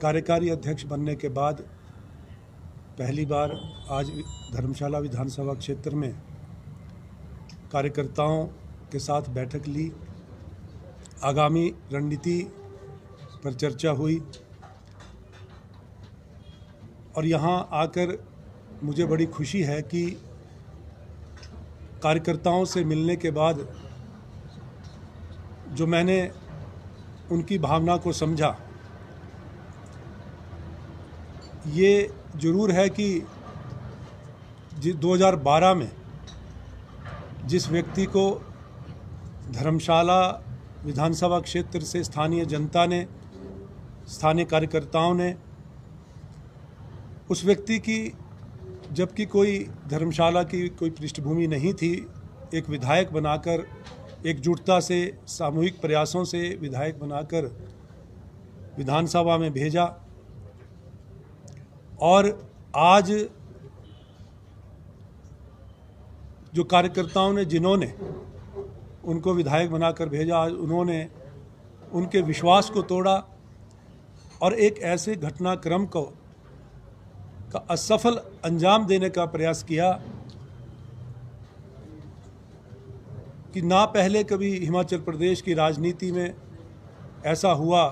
कार्यकारी अध्यक्ष बनने के बाद पहली बार आज धर्मशाला विधानसभा क्षेत्र में कार्यकर्ताओं के साथ बैठक ली। आगामी रणनीति पर चर्चा हुई और यहाँ आकर मुझे बड़ी खुशी है कि कार्यकर्ताओं से मिलने के बाद जो मैंने उनकी भावना को समझा, ये ज़रूर है कि 2012 में जिस व्यक्ति को धर्मशाला विधानसभा क्षेत्र से स्थानीय जनता ने, स्थानीय कार्यकर्ताओं ने, उस व्यक्ति की, जबकि कोई धर्मशाला की कोई पृष्ठभूमि नहीं थी, एक विधायक बनाकर, एकजुटता से, सामूहिक प्रयासों से विधायक बनाकर विधानसभा में भेजा। और आज जो कार्यकर्ताओं ने, जिन्होंने उनको विधायक बनाकर भेजा, आज उन्होंने उनके विश्वास को तोड़ा और एक ऐसे घटनाक्रम का असफल अंजाम देने का प्रयास किया कि ना पहले कभी हिमाचल प्रदेश की राजनीति में ऐसा हुआ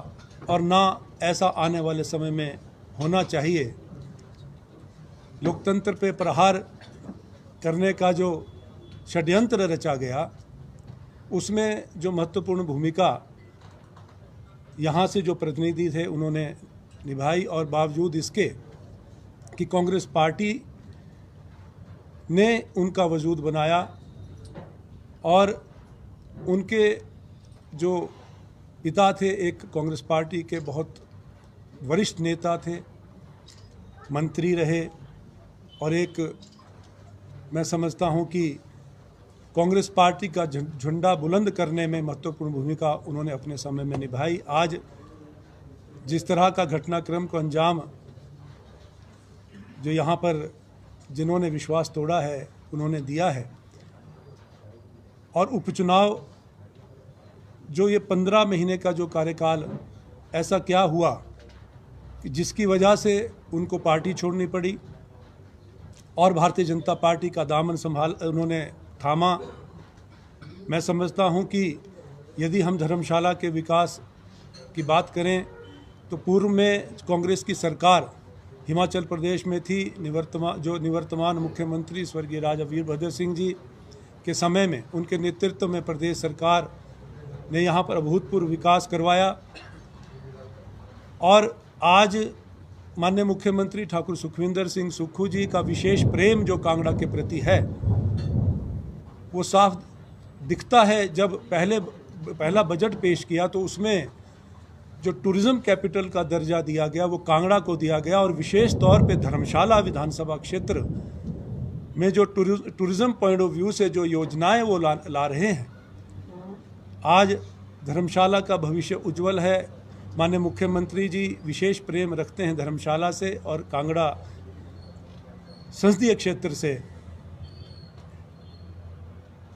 और ना ऐसा आने वाले समय में होना चाहिए। लोकतंत्र पे प्रहार करने का जो षड्यंत्र रचा गया, उसमें जो महत्वपूर्ण भूमिका यहाँ से जो प्रतिनिधि थे उन्होंने निभाई, और बावजूद इसके कि कांग्रेस पार्टी ने उनका वजूद बनाया और उनके जो पिता थे, एक कांग्रेस पार्टी के बहुत वरिष्ठ नेता थे, मंत्री रहे, और एक, मैं समझता हूं कि कांग्रेस पार्टी का झंडा बुलंद करने में महत्वपूर्ण भूमिका उन्होंने अपने समय में निभाई। आज जिस तरह का घटनाक्रम को अंजाम जो यहाँ पर जिन्होंने विश्वास तोड़ा है उन्होंने दिया है, और उपचुनाव जो ये 15 महीने का जो कार्यकाल, ऐसा क्या हुआ कि जिसकी वजह से उनको पार्टी छोड़नी पड़ी और भारतीय जनता पार्टी का दामन उन्होंने थामा। मैं समझता हूं कि यदि हम धर्मशाला के विकास की बात करें तो पूर्व में कांग्रेस की सरकार हिमाचल प्रदेश में थी, निवर्तमान मुख्यमंत्री स्वर्गीय राजा वीरभद्र सिंह जी के समय में उनके नेतृत्व में प्रदेश सरकार ने यहाँ पर अभूतपूर्व विकास करवाया। और आज माननीय मुख्यमंत्री ठाकुर सुखविंदर सिंह सुक्खू जी का विशेष प्रेम जो कांगड़ा के प्रति है, वो साफ दिखता है। जब पहला बजट पेश किया तो उसमें जो टूरिज़्म कैपिटल का दर्जा दिया गया वो कांगड़ा को दिया गया, और विशेष तौर पे धर्मशाला विधानसभा क्षेत्र में जो टूरिज़्म पॉइंट ऑफ व्यू से जो योजनाएं वो ला रहे हैं, आज धर्मशाला का भविष्य उज्जवल है। माननीय मुख्यमंत्री जी विशेष प्रेम रखते हैं धर्मशाला से और कांगड़ा संसदीय क्षेत्र से।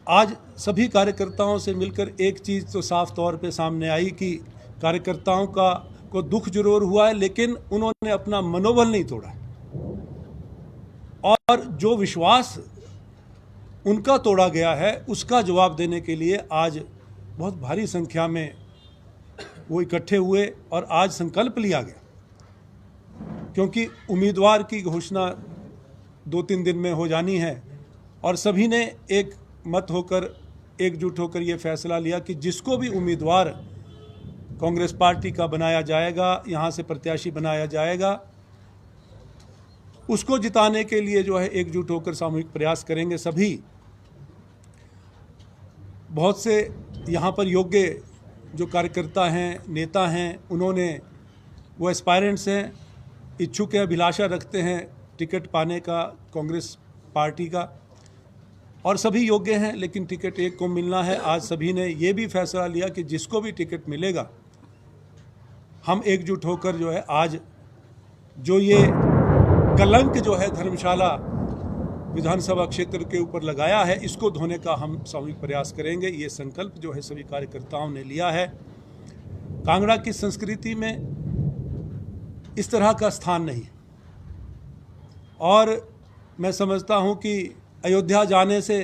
आज सभी कार्यकर्ताओं से मिलकर एक चीज़ तो साफ तौर पे सामने आई कि कार्यकर्ताओं को दुख जरूर हुआ है, लेकिन उन्होंने अपना मनोबल नहीं तोड़ा, और जो विश्वास उनका तोड़ा गया है उसका जवाब देने के लिए आज बहुत भारी संख्या में वो इकट्ठे हुए और आज संकल्प लिया गया, क्योंकि उम्मीदवार की घोषणा 2-3 दिन में हो जानी है, और सभी ने एक मत होकर, एकजुट होकर ये फैसला लिया कि जिसको भी उम्मीदवार कांग्रेस पार्टी का बनाया जाएगा, यहाँ से प्रत्याशी बनाया जाएगा, उसको जिताने के लिए जो है एकजुट होकर सामूहिक प्रयास करेंगे। सभी बहुत से यहाँ पर योग्य जो कार्यकर्ता हैं, नेता हैं, उन्होंने, वो एस्पायरेंट्स हैं, इच्छुक हैं, अभिलाषा रखते हैं टिकट पाने का कांग्रेस पार्टी का, और सभी योग्य हैं, लेकिन टिकट एक को मिलना है। आज सभी ने ये भी फैसला लिया कि जिसको भी टिकट मिलेगा हम एकजुट होकर जो है आज जो ये कलंक जो है धर्मशाला विधानसभा क्षेत्र के ऊपर लगाया है, इसको धोने का हम सामूहिक प्रयास करेंगे। ये संकल्प जो है सभी कार्यकर्ताओं ने लिया है। कांगड़ा की संस्कृति में इस तरह का स्थान नहीं है। और मैं समझता हूँ कि अयोध्या जाने से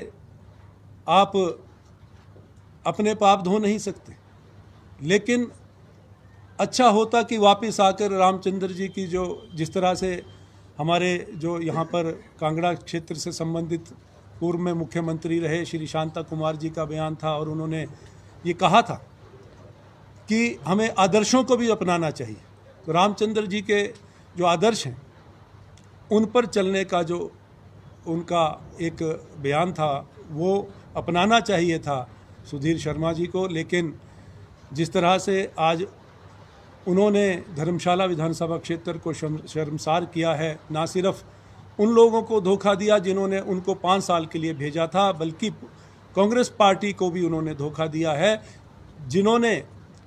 आप अपने पाप धो नहीं सकते, लेकिन अच्छा होता कि वापस आकर रामचंद्र जी की जो जिस तरह से हमारे जो यहाँ पर कांगड़ा क्षेत्र से संबंधित पूर्व में मुख्यमंत्री रहे श्री शांता कुमार जी का बयान था, और उन्होंने ये कहा था कि हमें आदर्शों को भी अपनाना चाहिए। तो रामचंद्र जी के जो आदर्श हैं उन पर चलने का जो उनका एक बयान था वो अपनाना चाहिए था सुधीर शर्मा जी को। लेकिन जिस तरह से आज उन्होंने धर्मशाला विधानसभा क्षेत्र को शर्मसार किया है, ना सिर्फ उन लोगों को धोखा दिया जिन्होंने उनको 5 साल के लिए भेजा था, बल्कि कांग्रेस पार्टी को भी उन्होंने धोखा दिया है,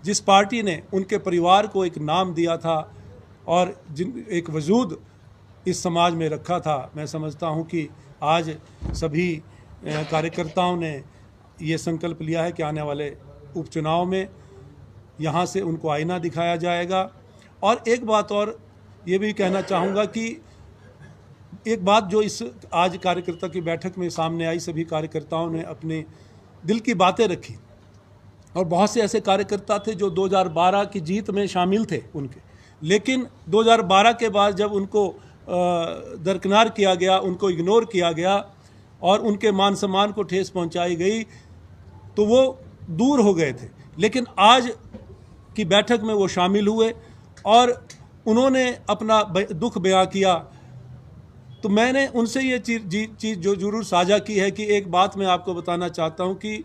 जिस पार्टी ने उनके परिवार को एक नाम दिया था और एक वजूद इस समाज में रखा था। मैं समझता हूं कि आज सभी कार्यकर्ताओं ने ये संकल्प लिया है कि आने वाले उपचुनाव में यहाँ से उनको आईना दिखाया जाएगा। और एक बात और ये भी कहना चाहूँगा कि एक बात जो इस आज कार्यकर्ता की बैठक में सामने आई, सभी कार्यकर्ताओं ने अपने दिल की बातें रखी, और बहुत से ऐसे कार्यकर्ता थे जो 2012 की जीत में शामिल थे उनके, लेकिन 2012 के बाद जब उनको दरकिनार किया गया, उनको इग्नोर किया गया और उनके मान सम्मान को ठेस पहुंचाई गई, तो वो दूर हो गए थे। लेकिन आज की बैठक में वो शामिल हुए और उन्होंने अपना दुख बयां किया। तो मैंने उनसे ये चीज़ जो ज़रूर साझा की है कि एक बात मैं आपको बताना चाहता हूँ कि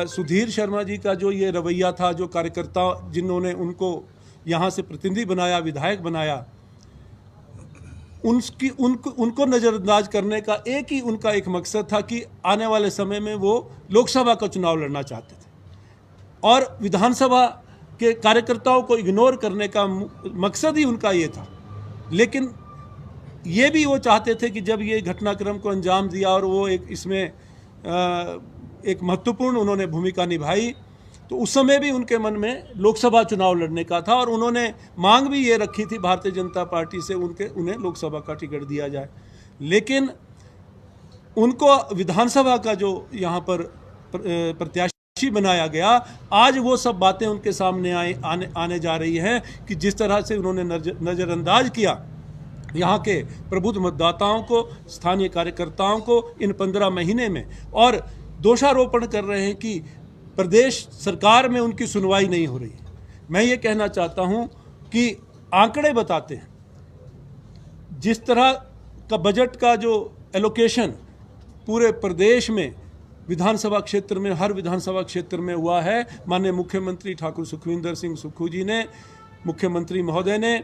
सुधीर शर्मा जी का जो ये रवैया था, जो कार्यकर्ता जिन्होंने उनको यहाँ से प्रतिनिधि बनाया, विधायक बनाया, उनको नज़रअंदाज करने का उनका एक मकसद था कि आने वाले समय में वो लोकसभा का चुनाव लड़ना चाहते थे, और विधानसभा के कार्यकर्ताओं को इग्नोर करने का मकसद ही उनका ये था। लेकिन ये भी वो चाहते थे कि जब ये घटनाक्रम को अंजाम दिया और वो इसमें एक महत्वपूर्ण उन्होंने भूमिका निभाई, तो उस समय भी उनके मन में लोकसभा चुनाव लड़ने का था, और उन्होंने मांग भी ये रखी थी भारतीय जनता पार्टी से उन्हें लोकसभा का टिकट दिया जाए। लेकिन उनको विधानसभा का जो यहाँ पर प्रत्याशी बनाया गया, आज वो सब बातें उनके सामने आने जा रही हैं कि जिस तरह से उन्होंने नज़रअंदाज किया यहाँ के प्रबुद्ध मतदाताओं को, स्थानीय कार्यकर्ताओं को इन 15 महीने में, और दोषारोपण कर रहे हैं कि प्रदेश सरकार में उनकी सुनवाई नहीं हो रही है। मैं ये कहना चाहता हूँ कि आंकड़े बताते हैं, जिस तरह का बजट का जो एलोकेशन पूरे प्रदेश में विधानसभा क्षेत्र में, हर विधानसभा क्षेत्र में हुआ है, माननीय मुख्यमंत्री ठाकुर सुखविंदर सिंह सुक्खू जी ने, मुख्यमंत्री महोदय ने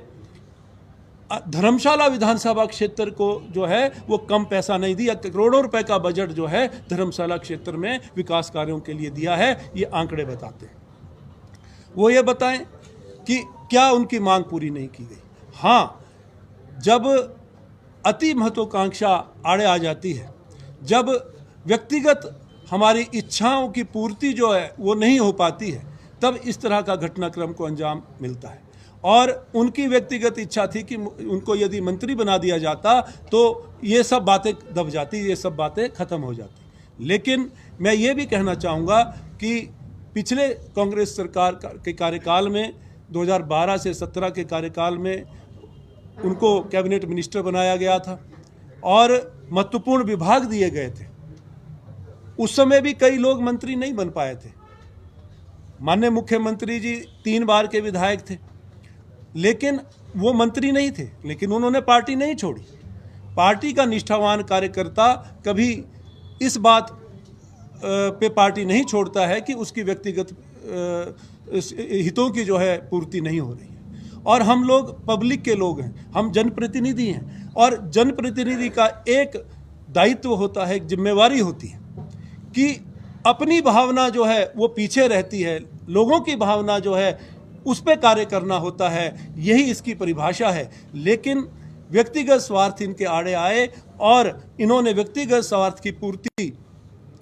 धर्मशाला विधानसभा क्षेत्र को जो है वो कम पैसा नहीं दिया, करोड़ों रुपए का बजट जो है धर्मशाला क्षेत्र में विकास कार्यों के लिए दिया है। ये आंकड़े बताते हैं। वो ये बताएं कि क्या उनकी मांग पूरी नहीं की गई। हाँ, जब अति महत्वाकांक्षा आड़े आ जाती है, जब व्यक्तिगत हमारी इच्छाओं की पूर्ति जो है वो नहीं हो पाती है, तब इस तरह का घटनाक्रम को अंजाम मिलता है। और उनकी व्यक्तिगत इच्छा थी कि उनको यदि मंत्री बना दिया जाता तो ये सब बातें दब जाती, ये सब बातें खत्म हो जाती। लेकिन मैं ये भी कहना चाहूँगा कि पिछले कांग्रेस सरकार के कार्यकाल में 2012 से 17 के कार्यकाल में उनको कैबिनेट मिनिस्टर बनाया गया था और महत्वपूर्ण विभाग दिए गए थे। उस समय भी कई लोग मंत्री नहीं बन पाए थे। माननीय मुख्यमंत्री जी 3 बार के विधायक थे, लेकिन वो मंत्री नहीं थे, लेकिन उन्होंने पार्टी नहीं छोड़ी। पार्टी का निष्ठावान कार्यकर्ता कभी इस बात पे पार्टी नहीं छोड़ता है कि उसकी व्यक्तिगत हितों की जो है पूर्ति नहीं हो रही है। और हम लोग पब्लिक के लोग हैं, हम जनप्रतिनिधि हैं, और जनप्रतिनिधि का एक दायित्व होता है, एक जिम्मेवारी होती है कि अपनी भावना जो है वो पीछे रहती है, लोगों की भावना जो है उस पर कार्य करना होता है। यही इसकी परिभाषा है। लेकिन व्यक्तिगत स्वार्थ इनके आड़े आए और इन्होंने व्यक्तिगत स्वार्थ की पूर्ति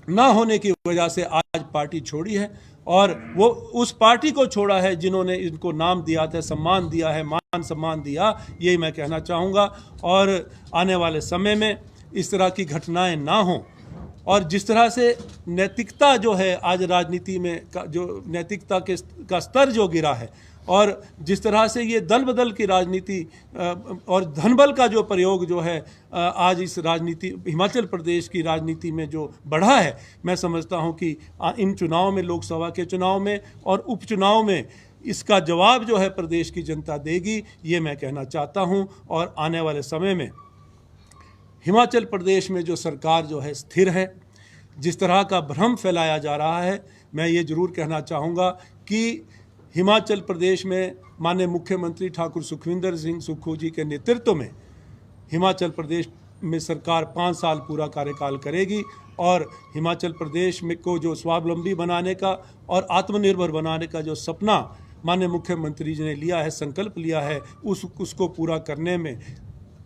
ना होने की वजह से आज पार्टी छोड़ी है। और वो उस पार्टी को छोड़ा है जिन्होंने इनको नाम दिया था, सम्मान दिया है, मान सम्मान दिया, यही मैं कहना चाहूँगा। और आने वाले समय में इस तरह की घटनाएं ना हों, और जिस तरह से नैतिकता जो है आज राजनीति में जो नैतिकता का स्तर जो गिरा है, और जिस तरह से ये दल बदल की राजनीति और धनबल का जो प्रयोग जो है आज इस राजनीति हिमाचल प्रदेश की राजनीति में जो बढ़ा है, मैं समझता हूँ कि इन चुनाव में, लोकसभा के चुनाव में और उपचुनाव में इसका जवाब जो है प्रदेश की जनता देगी, ये मैं कहना चाहता हूँ। और आने वाले समय में हिमाचल प्रदेश में जो सरकार जो है स्थिर है, जिस तरह का भ्रम फैलाया जा रहा है, मैं ये ज़रूर कहना चाहूँगा कि हिमाचल प्रदेश में माननीय मुख्यमंत्री ठाकुर सुखविंदर सिंह सुक्खू जी के नेतृत्व में हिमाचल प्रदेश में सरकार 5 साल पूरा कार्यकाल करेगी, और हिमाचल प्रदेश में को जो स्वावलंबी बनाने का और आत्मनिर्भर बनाने का जो सपना माननीय मुख्यमंत्री जी ने लिया है, संकल्प लिया है, उसको पूरा करने में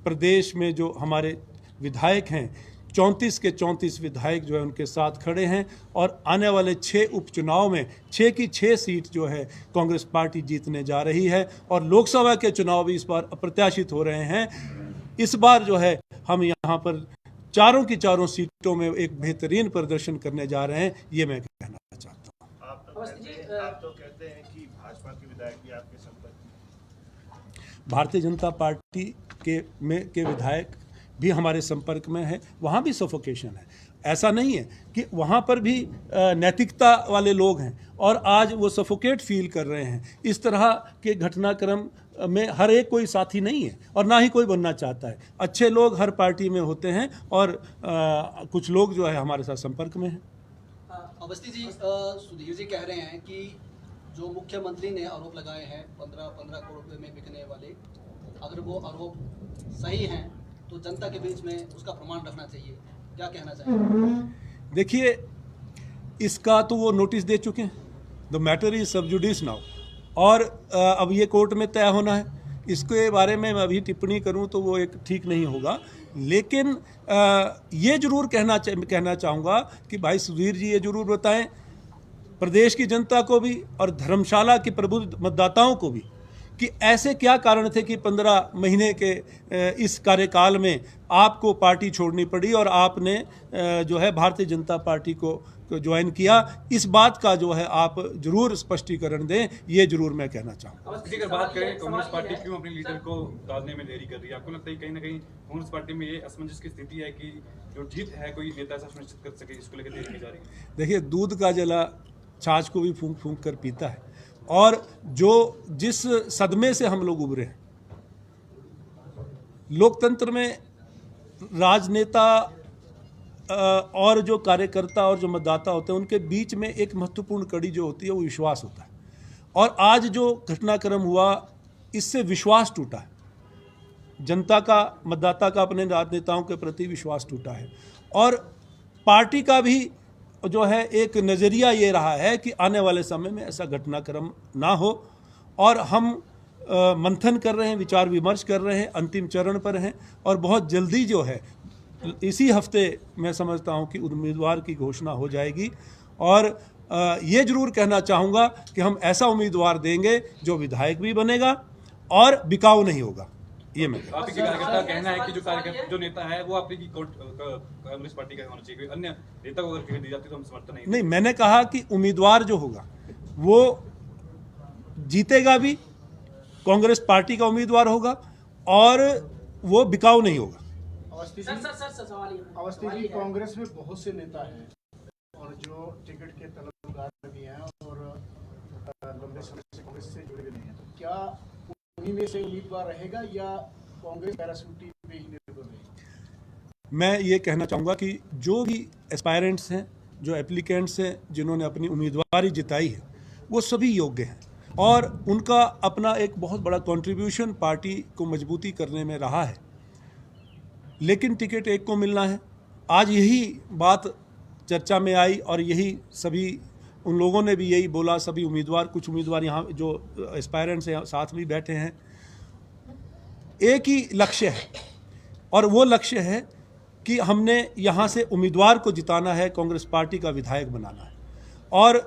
प्रदेश में जो हमारे विधायक हैं, 34 के 34 विधायक जो है उनके साथ खड़े हैं। और आने वाले 6 उपचुनाव में 6 की 6 सीट जो है कांग्रेस पार्टी जीतने जा रही है, और लोकसभा के चुनाव भी इस बार अप्रत्याशित हो रहे हैं। इस बार जो है हम यहाँ पर चारों की चारों सीटों में एक बेहतरीन प्रदर्शन करने जा रहे हैं, ये मैं कहना चाहता हूँ। आप तो कहते हैं कि भाजपा के विधायक भी आपके संपर्क में? भारतीय जनता पार्टी के विधायक भी हमारे संपर्क में है, वहाँ भी सफोकेशन है। ऐसा नहीं है कि वहाँ पर भी नैतिकता वाले लोग हैं और आज वो सफोकेट फील कर रहे हैं। इस तरह के घटनाक्रम में हर एक कोई साथी नहीं है और ना ही कोई बनना चाहता है। अच्छे लोग हर पार्टी में होते हैं और कुछ लोग जो है हमारे साथ संपर्क में हैं। अवस्थी जी, सुधीर जी कह रहे हैं कि जो मुख्यमंत्री ने आरोप लगाए हैं 15 करोड़ रुपए में बिकने वाले, अगर वो आरोप सही हैं तो जनता के बीच में उसका प्रमाण रखना चाहिए, क्या कहना चाहिए? देखिए, इसका तो वो नोटिस दे चुके हैं, द मैटर इज सब जुडिस नाउ, और अब ये कोर्ट में तय होना है। इसके बारे में मैं अभी टिप्पणी करूं तो वो एक ठीक नहीं होगा, लेकिन ये जरूर कहना चाहूँगा कि भाई सुधीर जी ये जरूर बताएं प्रदेश की जनता को भी और धर्मशाला के प्रबुद्ध मतदाताओं को भी कि ऐसे क्या कारण थे कि 15 महीने के इस कार्यकाल में आपको पार्टी छोड़नी पड़ी और आपने जो है भारतीय जनता पार्टी को ज्वाइन किया। इस बात का जो है आप जरूर स्पष्टीकरण दें, ये जरूर मैं कहना चाहूँगा। अगर बात करें कांग्रेस पार्टी क्यों अपने लीडर को डालने में देरी कर रही है, आपको लगता है कहीं ना कहीं कांग्रेस पार्टी में ये असमंजस की स्थिति है कि जो जीत है कोई नेता ऐसा सुनिश्चित कर सके, इसको लेकर देरी की जा रही है? देखिए, दूध का जला छाछ को भी फूंक फूंक कर पीता है, और जिस सदमे से हम लोग उभरे हैं, लोकतंत्र में राजनेता और जो कार्यकर्ता और जो मतदाता होते हैं उनके बीच में एक महत्वपूर्ण कड़ी जो होती है वो विश्वास होता है, और आज जो घटनाक्रम हुआ इससे विश्वास टूटा है। जनता का, मतदाता का अपने राजनेताओं के प्रति विश्वास टूटा है, और पार्टी का भी जो है एक नज़रिया ये रहा है कि आने वाले समय में ऐसा घटनाक्रम ना हो, और हम मंथन कर रहे हैं, विचार विमर्श कर रहे हैं, अंतिम चरण पर हैं, और बहुत जल्दी जो है इसी हफ्ते मैं समझता हूं कि उम्मीदवार की घोषणा हो जाएगी। और ये जरूर कहना चाहूँगा कि हम ऐसा उम्मीदवार देंगे जो विधायक भी बनेगा और बिकाऊ नहीं होगा। ये मैं आपके कार्यकर्ता कहना है कि जो नेता है वो आपकी कांग्रेस पार्टी का होना चाहिए, अन्य नेता को अगर टिकट दी जाती तो हम समर्थन नहीं। मैंने कहा कि उम्मीदवार जो होगा वो जीतेगा भी, कांग्रेस पार्टी का उम्मीदवार होगा और वो बिकाऊ नहीं होगा। अवस्थी जी, कांग्रेस में बहुत से नेता हैं और जो टिकट के तलबगार भी हैं और लंबे समय से कांग्रेस से जुड़े हुए हैं, तो क्या उन्हीं में से उम्मीदवार रहेगा या कांग्रेस पैराशूटी पे ही निर्भर रहेगी? मैं ये कहना चाहूँगा कि जो भी एस्पायरेंट्स हैं, जो एप्लीकेंट्स हैं, जिन्होंने अपनी उम्मीदवारी जिताई है, वो सभी योग्य हैं और उनका अपना एक बहुत बड़ा कंट्रीब्यूशन पार्टी को मजबूती करने में रहा है। लेकिन टिकट एक को मिलना है। आज यही बात चर्चा में आई और यही सभी उन लोगों ने भी यही बोला, सभी उम्मीदवार, कुछ उम्मीदवार यहाँ जो एस्पायरेंट्स हैं साथ भी बैठे हैं। एक ही लक्ष्य है और वो लक्ष्य है कि हमने यहाँ से उम्मीदवार को जिताना है, कांग्रेस पार्टी का विधायक बनाना है। और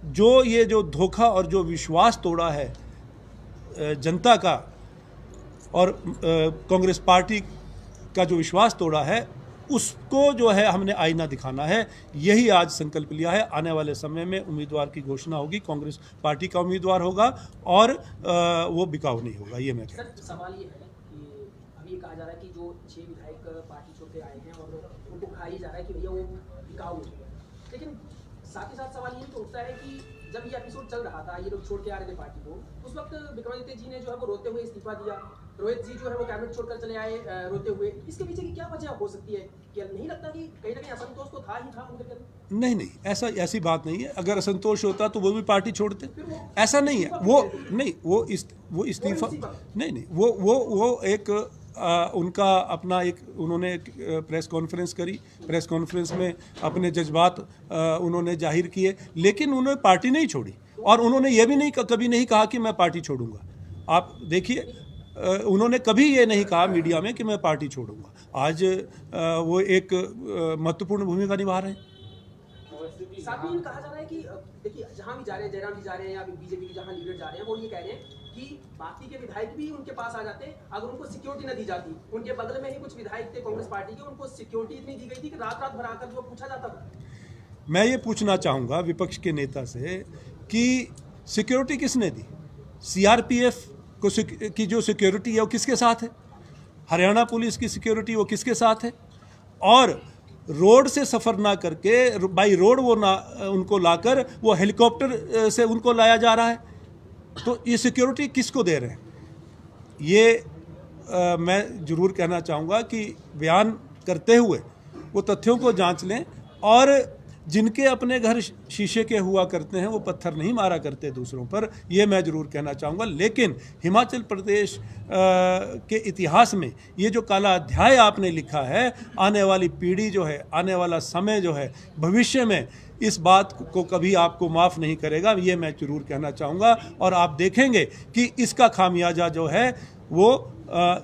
जो ये जो धोखा और जो विश्वास तोड़ा है जनता का और कांग्रेस पार्टी का जो विश्वास तोड़ा है, उसको जो है हमने आईना दिखाना है। यही आज संकल्प लिया है। आने वाले समय में उम्मीदवार की घोषणा होगी, कांग्रेस पार्टी का उम्मीदवार होगा और वो बिकाऊ नहीं होगा। ये मैं सर, सवाल ये है कि अभी ये कहा जा रहा है कि जो 6 विधायक पार्टी छोड़ के आए हैं और उनको कहा ही जा रहा है कि भैया वो बिकाऊ है, लेकिन साथ ही साथ सवाल ये तो उठता है कि जब ये एपिसोड चल रहा था, ये लोग छोड़ के आ रहे थे पार्टी को, उस वक्त विक्रमादित्य जी ने जो है वो रोते हुए इस्तीफा दिया, रोहित जी जो है वो कैबिनेट छोड़कर चले आए रोते हुए। इसके पीछे की क्या वजह हो सकती है? क्या नहीं लगता कि कहीं ना कहीं असंतोष तो था ही था उनके अंदर? नहीं, ऐसी बात नहीं है। अगर असंतोष होता तो वो भी पार्टी छोड़ते, ऐसा नहीं है। वो इस्तीफा नहीं, वो एक उनका अपना एक उन्होंने एक प्रेस कॉन्फ्रेंस करी, प्रेस कॉन्फ्रेंस में अपने जज्बात उन्होंने जाहिर किए, लेकिन उन्होंने पार्टी नहीं छोड़ी और उन्होंने ये भी नहीं कभी नहीं कहा कि मैं पार्टी छोड़ूंगा। आप देखिए, उन्होंने कभी ये नहीं कहा मीडिया में कि मैं पार्टी छोड़ूंगा। आज वो एक महत्वपूर्ण भूमिका निभा रहे हैं। साथ में कहा जा रहा है कि देखिए, जहां भी जा रहे हैं, जयराम जी जा रहे हैं या बीजेपी के जहां लीडर जा रहे हैं, वो ये कह रहे हैं कि बाकी के विधायक भी उनके पास आ जाते अगर उनको सिक्योरिटी न दी जाती। उनके बगल में ही कुछ विधायक थे कांग्रेस पार्टी के, उनको सिक्योरिटी इतनी दी गई थी कि रात रात भर आकर जो पूछा जाता था। मैं ये पूछना चाहूँगा विपक्ष के नेता से कि सिक्योरिटी किसने दी? सीआरपीएफ की जो सिक्योरिटी है वो किसके साथ है? हरियाणा पुलिस की सिक्योरिटी वो किसके साथ है? और रोड से सफ़र ना करके बाई रोड वो ना उनको लाकर वो हेलीकॉप्टर से उनको लाया जा रहा है। तो ये सिक्योरिटी किसको दे रहे हैं? ये मैं ज़रूर कहना चाहूँगा कि बयान करते हुए वो तथ्यों को जांच लें और जिनके अपने घर शीशे के हुआ करते हैं वो पत्थर नहीं मारा करते दूसरों पर, ये मैं ज़रूर कहना चाहूँगा। लेकिन हिमाचल प्रदेश के इतिहास में ये जो काला अध्याय आपने लिखा है, आने वाली पीढ़ी जो है, आने वाला समय जो है, भविष्य में इस बात को कभी आपको माफ़ नहीं करेगा, ये मैं ज़रूर कहना चाहूँगा। और आप देखेंगे कि इसका खामियाजा जो है वो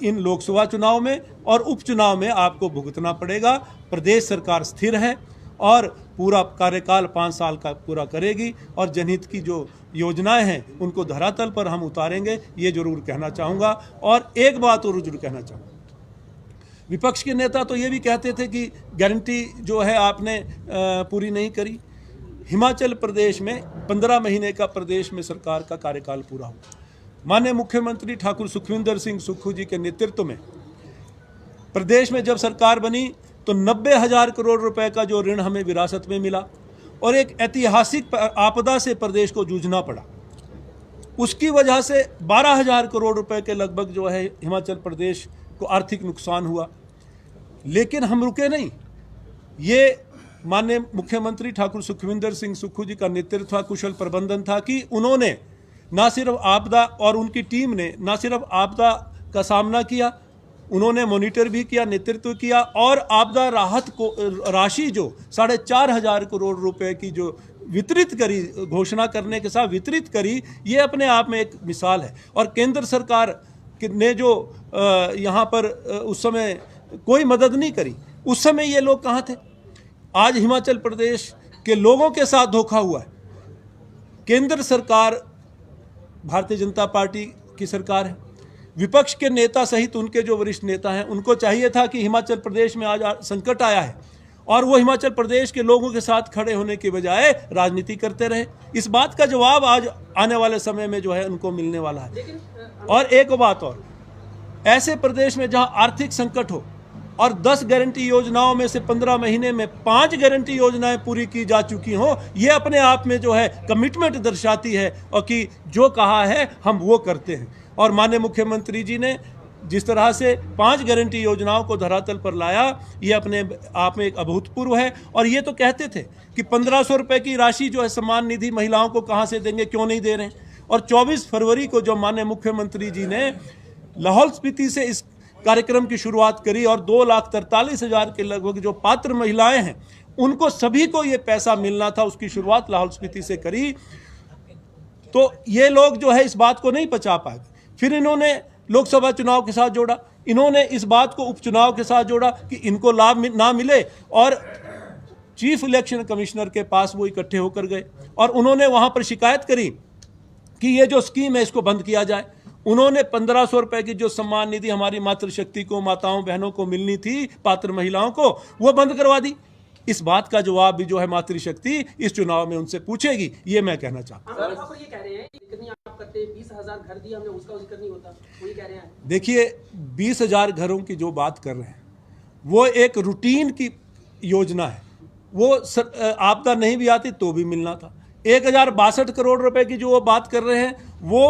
इन लोकसभा चुनाव में और उपचुनाव में आपको भुगतना पड़ेगा। प्रदेश सरकार स्थिर है और पूरा कार्यकाल 5 साल का पूरा करेगी और जनहित की जो योजनाएं हैं उनको धरातल पर हम उतारेंगे, ये जरूर कहना चाहूँगा। और एक बात और जरूर कहना चाहूँगा, विपक्ष के नेता तो ये भी कहते थे कि गारंटी जो है आपने पूरी नहीं करी। हिमाचल प्रदेश में 15 महीने का प्रदेश में सरकार का कार्यकाल पूरा हुआ। माननीय मुख्यमंत्री ठाकुर सुखविंदर सिंह सुक्खू जी के नेतृत्व में प्रदेश में जब सरकार बनी तो 90,000 करोड़ रुपए का जो ऋण हमें विरासत में मिला और एक ऐतिहासिक आपदा से प्रदेश को जूझना पड़ा। उसकी वजह से 12,000 करोड़ रुपए के लगभग जो है हिमाचल प्रदेश को आर्थिक नुकसान हुआ। लेकिन हम रुके नहीं। ये माननीय मुख्यमंत्री ठाकुर सुखविंदर सिंह सुक्खू जी का नेतृत्व था, कुशल प्रबंधन था कि उन्होंने ना सिर्फ आपदा और उनकी टीम ने ना सिर्फ आपदा का सामना किया, उन्होंने मॉनिटर भी किया, नेतृत्व किया और आपदा राहत को राशि जो 4,500 करोड़ रुपए की जो वितरित करी, घोषणा करने के साथ वितरित करी, ये अपने आप में एक मिसाल है। और केंद्र सरकार ने जो यहाँ पर उस समय कोई मदद नहीं करी, उस समय ये लोग कहाँ थे? आज हिमाचल प्रदेश के लोगों के साथ धोखा हुआ है। केंद्र सरकार भारतीय जनता पार्टी की सरकार है। विपक्ष के नेता सहित उनके जो वरिष्ठ नेता हैं उनको चाहिए था कि हिमाचल प्रदेश में आज संकट आया है और वो हिमाचल प्रदेश के लोगों के साथ खड़े होने के बजाय राजनीति करते रहे। इस बात का जवाब आज आने वाले समय में जो है उनको मिलने वाला है। और एक बात और, ऐसे प्रदेश में जहां आर्थिक संकट हो और 10 गारंटी योजनाओं में से 15 महीने में 5 गारंटी योजनाएं पूरी की जा चुकी हों, ये अपने आप में जो है कमिटमेंट दर्शाती है और कि जो कहा है हम वो करते हैं। और माननीय मुख्यमंत्री जी ने जिस तरह से 5 गारंटी योजनाओं को धरातल पर लाया, ये अपने आप में एक अभूतपूर्व है। और ये तो कहते थे कि 1500 रुपये की राशि जो है सम्मान निधि महिलाओं को कहाँ से देंगे, क्यों नहीं दे रहे हैं। और 24 फरवरी को जो माननीय मुख्यमंत्री जी ने लाहौल स्पीति से इस कार्यक्रम की शुरुआत करी और 2,43,000 के लगभग जो पात्र महिलाएं हैं उनको सभी को ये पैसा मिलना था, उसकी शुरुआत लाहौल स्पीति से करी। तो ये लोग जो है इस बात को नहीं पचा पाए। फिर इन्होंने लोकसभा चुनाव के साथ जोड़ा, इन्होंने इस बात को उपचुनाव के साथ जोड़ा कि इनको लाभ ना मिले और चीफ इलेक्शन कमिश्नर के पास वो इकट्ठे होकर गए और उन्होंने वहाँ पर शिकायत करी कि ये जो स्कीम है इसको बंद किया जाए। उन्होंने 1500 रुपए की जो सम्मान निधि हमारी मातृशक्ति को, माताओं बहनों को मिलनी थी, पात्र महिलाओं को, वो बंद करवा दी। इस बात का जवाब भी जो है मातृशक्ति इस चुनाव में उनसे पूछेगी, ये मैं कहना चाहता हूं। आप ये कह रहे हैं जितनी आप करते 20,000 घर दिए हमने, उसका जिक्र नहीं होता, वो ये कह रहे हैं। देखिए 20,000 घरों की जो बात कर रहे हैं वो एक रूटीन की योजना है, वो आपदा नहीं भी आती तो भी मिलना था। 1062 करोड़ रुपए की जो वो बात कर रहे हैं वो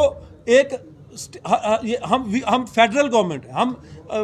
एक हम फेडरल गवर्नमेंट है, हम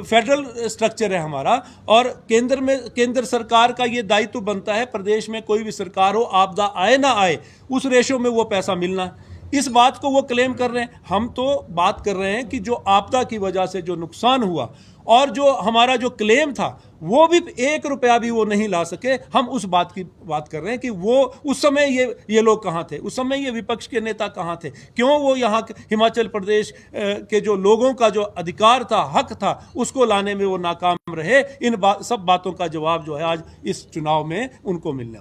फेडरल स्ट्रक्चर है हमारा, और केंद्र सरकार का ये दायित्व बनता है प्रदेश में कोई भी सरकार हो, आपदा आए ना आए, उस रेशो में वो पैसा मिलना है। इस बात को वो क्लेम कर रहे हैं। हम तो बात कर रहे हैं कि जो आपदा की वजह से जो नुकसान हुआ और जो हमारा जो क्लेम था वो भी 1 रुपया भी वो नहीं ला सके। हम उस बात की बात कर रहे हैं कि वो उस समय ये लोग कहाँ थे, उस समय ये विपक्ष के नेता कहाँ थे, क्यों वो यहाँ हिमाचल प्रदेश के जो लोगों का जो अधिकार था, हक था, उसको लाने में वो नाकाम रहे। इन सब बातों का जवाब जो है आज इस चुनाव में उनको मिलने